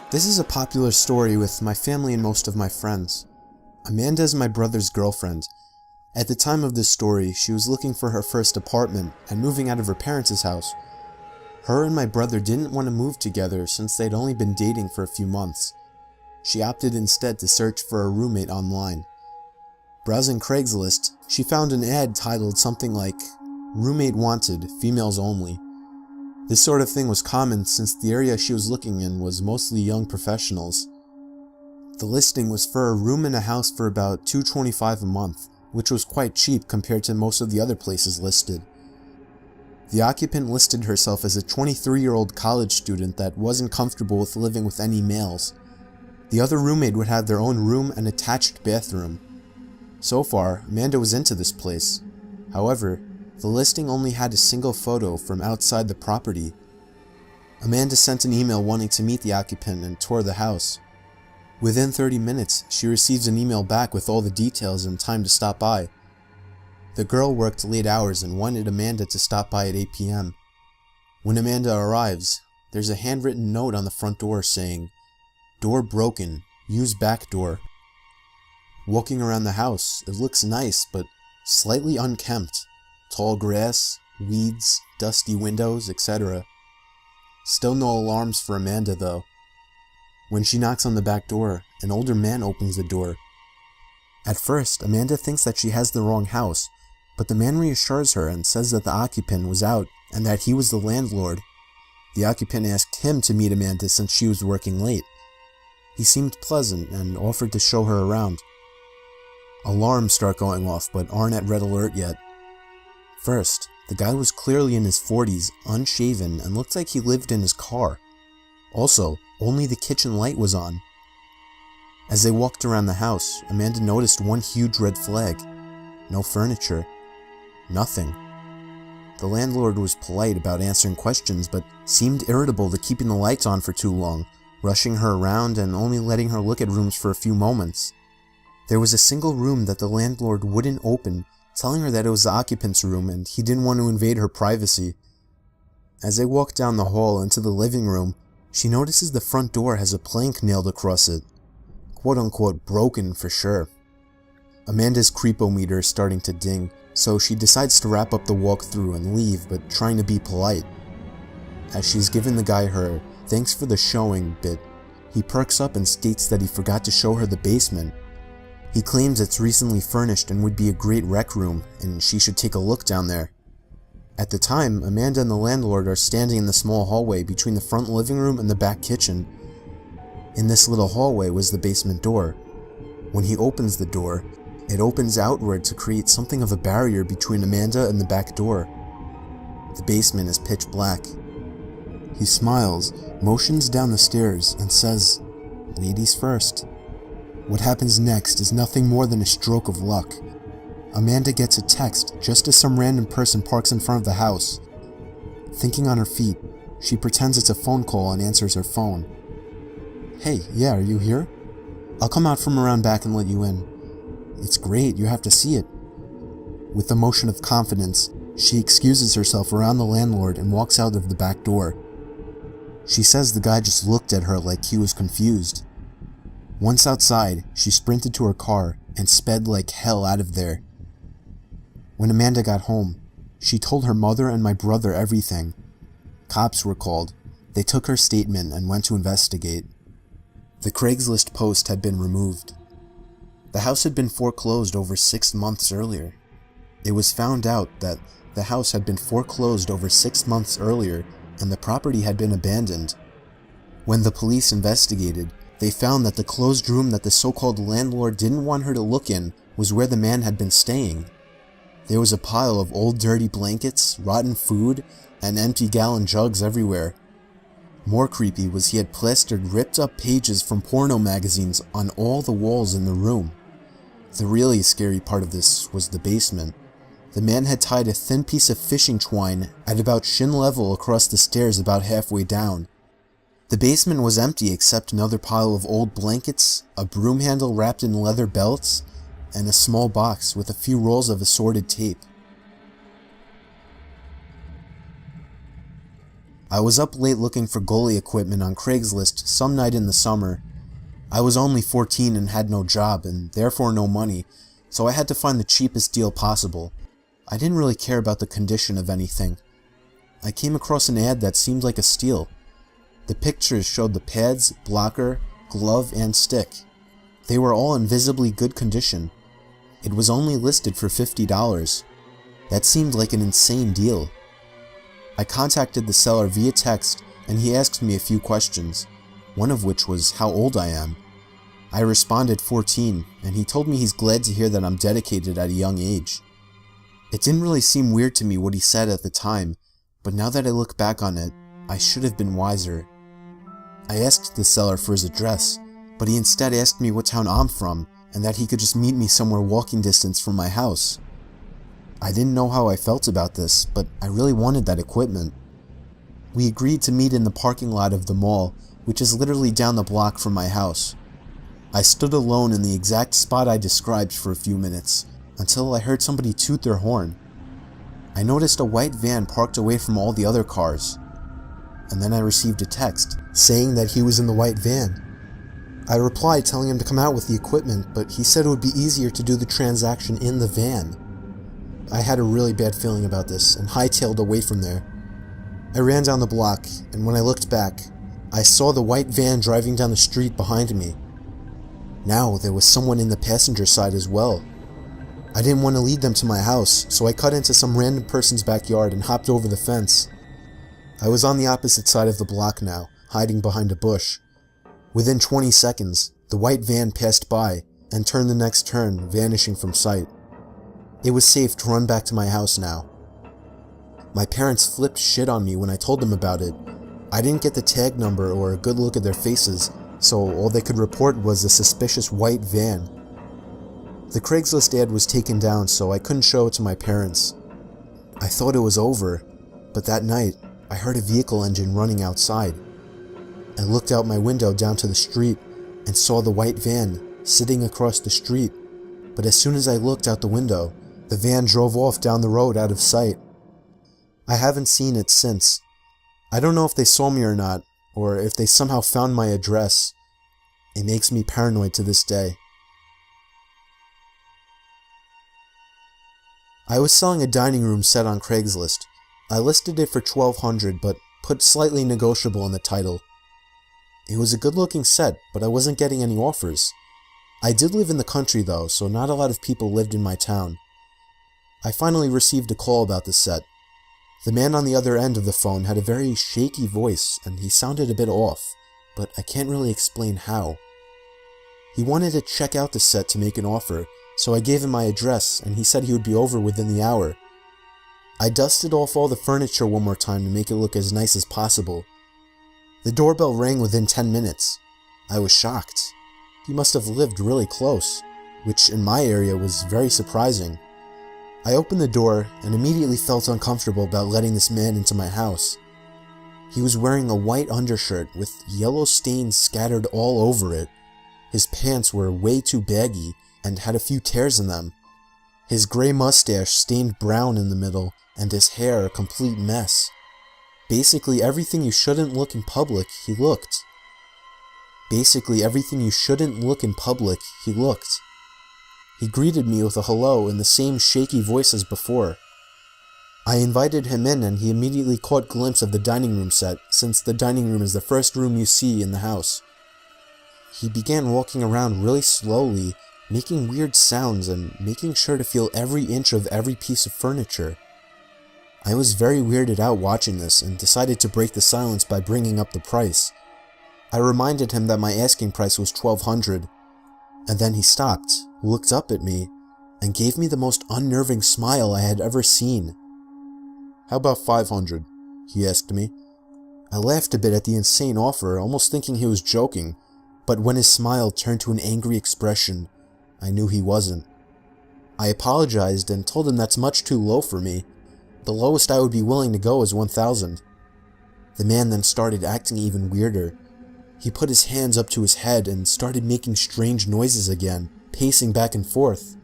This is a popular story with my family and most of my friends. Amanda is my brother's girlfriend. At the time of this story, she was looking for her first apartment and moving out of her parents' house. Her and my brother didn't want to move together since they'd only been dating for a few months. She opted instead to search for a roommate online. Browsing Craigslist, she found an ad titled something like, "Roommate wanted, females only." This sort of thing was common since the area she was looking in was mostly young professionals. The listing was for a room in a house for about $225 a month, which was quite cheap compared to most of the other places listed. The occupant listed herself as a 23-year-old college student that wasn't comfortable with living with any males. The other roommate would have their own room and attached bathroom. So far, Amanda was into this place. However, the listing only had a single photo from outside the property. Amanda sent an email wanting to meet the occupant and tour the house. Within 30 minutes, she receives an email back with all the details and time to stop by. The girl worked late hours and wanted Amanda to stop by at 8 p.m. When Amanda arrives, there's a handwritten note on the front door saying, "Door broken, use back door." Walking around the house, it looks nice but slightly unkempt. Tall grass, weeds, dusty windows, etc. Still no alarms for Amanda though. When she knocks on the back door, an older man opens the door. At first, Amanda thinks that she has the wrong house, but the man reassures her and says that the occupant was out and that he was the landlord. The occupant asked him to meet Amanda since she was working late. He seemed pleasant and offered to show her around. Alarms start going off but aren't at red alert yet. First, the guy was clearly in his 40s, unshaven, and looked like he lived in his car. Also, only the kitchen light was on. As they walked around the house, Amanda noticed one huge red flag. No furniture. Nothing. The landlord was polite about answering questions, but seemed irritable to keeping the lights on for too long, rushing her around and only letting her look at rooms for a few moments. There was a single room that the landlord wouldn't open, telling her that it was the occupant's room and he didn't want to invade her privacy. As they walk down the hall into the living room, she notices the front door has a plank nailed across it. Quote-unquote broken for sure. Amanda's creepometer is starting to ding, so she decides to wrap up the walkthrough and leave, but trying to be polite. As she's giving the guy her "thanks for the showing" bit, he perks up and states that he forgot to show her the basement. He claims it's recently furnished and would be a great rec room, and she should take a look down there. At the time, Amanda and the landlord are standing in the small hallway between the front living room and the back kitchen. In this little hallway was the basement door. When he opens the door, it opens outward to create something of a barrier between Amanda and the back door. The basement is pitch black. He smiles, motions down the stairs, and says, "Ladies first." What happens next is nothing more than a stroke of luck. Amanda gets a text just as some random person parks in front of the house. Thinking on her feet, she pretends it's a phone call and answers her phone. "Hey, yeah, are you here? I'll come out from around back and let you in. It's great, you have to see it." With a motion of confidence, she excuses herself around the landlord and walks out of the back door. She says the guy just looked at her like he was confused. Once outside, she sprinted to her car and sped like hell out of there. When Amanda got home, she told her mother and my brother everything. Cops were called. They took her statement and went to investigate. The Craigslist post had been removed. The house had been foreclosed over 6 months earlier. It was found out that the house had been foreclosed over 6 months earlier and the property had been abandoned. When the police investigated, they found that the closed room that the so-called landlord didn't want her to look in was where the man had been staying. There was a pile of old dirty blankets, rotten food, and empty gallon jugs everywhere. More creepy was he had plastered ripped up pages from porno magazines on all the walls in the room. The really scary part of this was the basement. The man had tied a thin piece of fishing twine at about shin level across the stairs about halfway down. The basement was empty except another pile of old blankets, a broom handle wrapped in leather belts, and a small box with a few rolls of assorted tape. I was up late looking for goalie equipment on Craigslist some night in the summer. I was only 14 and had no job and therefore no money, so I had to find the cheapest deal possible. I didn't really care about the condition of anything. I came across an ad that seemed like a steal. The pictures showed the pads, blocker, glove, and stick. They were all in visibly good condition. It was only listed for $50. That seemed like an insane deal. I contacted the seller via text and he asked me a few questions, one of which was how old I am. I responded 14 and he told me he's glad to hear that I'm dedicated at a young age. It didn't really seem weird to me what he said at the time, but now that I look back on it, I should have been wiser. I asked the seller for his address, but he instead asked me what town I'm from and that he could just meet me somewhere walking distance from my house. I didn't know how I felt about this, but I really wanted that equipment. We agreed to meet in the parking lot of the mall, which is literally down the block from my house. I stood alone in the exact spot I described for a few minutes, until I heard somebody toot their horn. I noticed a white van parked away from all the other cars, and then I received a text saying that he was in the white van. I replied telling him to come out with the equipment, but he said it would be easier to do the transaction in the van. I had a really bad feeling about this and hightailed away from there. I ran down the block, and when I looked back, I saw the white van driving down the street behind me. Now there was someone in the passenger side as well. I didn't want to lead them to my house, so I cut into some random person's backyard and hopped over the fence. I was on the opposite side of the block now, hiding behind a bush. Within 20 seconds, the white van passed by and turned the next turn, vanishing from sight. It was safe to run back to my house now. My parents flipped shit on me when I told them about it. I didn't get the tag number or a good look at their faces, so all they could report was a suspicious white van. The Craigslist ad was taken down, so I couldn't show it to my parents. I thought it was over, but that night, I heard a vehicle engine running outside. I looked out my window down to the street and saw the white van sitting across the street, but as soon as I looked out the window, the van drove off down the road out of sight. I haven't seen it since. I don't know if they saw me or not, or if they somehow found my address. It makes me paranoid to this day. I was selling a dining room set on Craigslist. I listed it for $1,200, but put slightly negotiable in the title. It was a good-looking set, but I wasn't getting any offers. I did live in the country though, so not a lot of people lived in my town. I finally received a call about the set. The man on the other end of the phone had a very shaky voice, and he sounded a bit off, but I can't really explain how. He wanted to check out the set to make an offer, so I gave him my address, and he said he would be over within the hour. I dusted off all the furniture one more time to make it look as nice as possible. The doorbell rang within 10 minutes. I was shocked. He must have lived really close, which in my area was very surprising. I opened the door and immediately felt uncomfortable about letting this man into my house. He was wearing a white undershirt with yellow stains scattered all over it. His pants were way too baggy and had a few tears in them. His gray mustache stained brown in the middle, and his hair a complete mess. Basically everything you shouldn't look in public, he looked. Basically everything you shouldn't look in public, he looked. He greeted me with a hello in the same shaky voice as before. I invited him in and he immediately caught a glimpse of the dining room set, since the dining room is the first room you see in the house. He began walking around really slowly, making weird sounds and making sure to feel every inch of every piece of furniture. I was very weirded out watching this and decided to break the silence by bringing up the price. I reminded him that my asking price was $1,200, and then he stopped, looked up at me, and gave me the most unnerving smile I had ever seen. "How about $500? He asked me. I laughed a bit at the insane offer, almost thinking he was joking, but when his smile turned to an angry expression, I knew he wasn't. I apologized and told him that's much too low for me. The lowest I would be willing to go is $1,000. The man then started acting even weirder. He put his hands up to his head and started making strange noises again, pacing back and forth.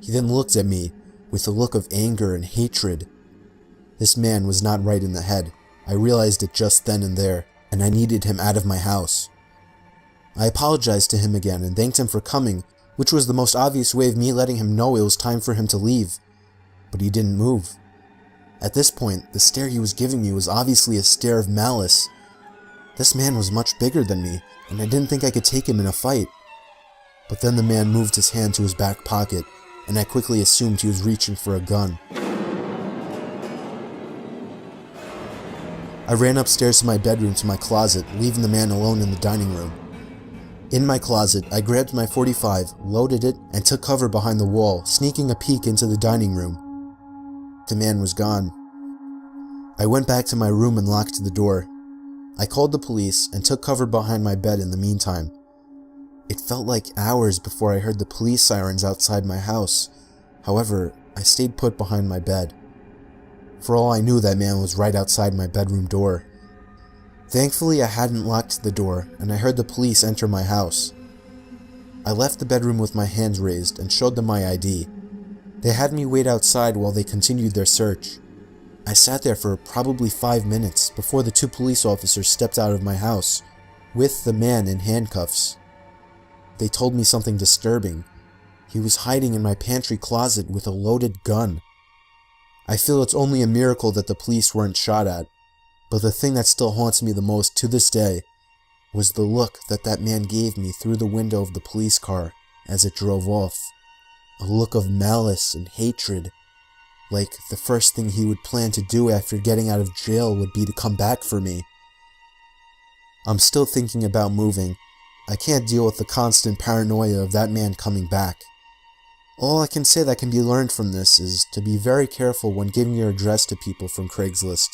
He then looked at me with a look of anger and hatred. This man was not right in the head. I realized it just then and there, and I needed him out of my house. I apologized to him again and thanked him for coming, which was the most obvious way of me letting him know it was time for him to leave. But he didn't move. At this point, the stare he was giving me was obviously a stare of malice. This man was much bigger than me, and I didn't think I could take him in a fight. But then the man moved his hand to his back pocket, and I quickly assumed he was reaching for a gun. I ran upstairs to my bedroom to my closet, leaving the man alone in the dining room. In my closet, I grabbed my .45, loaded it, and took cover behind the wall, sneaking a peek into the dining room. The man was gone. I went back to my room and locked the door. I called the police and took cover behind my bed in the meantime. It felt like hours before I heard the police sirens outside my house. However, I stayed put behind my bed. For all I knew, that man was right outside my bedroom door. Thankfully, I hadn't locked the door, and I heard the police enter my house. I left the bedroom with my hands raised and showed them my ID. They had me wait outside while they continued their search. I sat there for probably 5 minutes before the 2 police officers stepped out of my house, with the man in handcuffs. They told me something disturbing. He was hiding in my pantry closet with a loaded gun. I feel it's only a miracle that the police weren't shot at, but the thing that still haunts me the most to this day was the look that man gave me through the window of the police car as it drove off. A look of malice and hatred, like the first thing he would plan to do after getting out of jail would be to come back for me. I'm still thinking about moving. I can't deal with the constant paranoia of that man coming back. All I can say that can be learned from this is to be very careful when giving your address to people from Craigslist.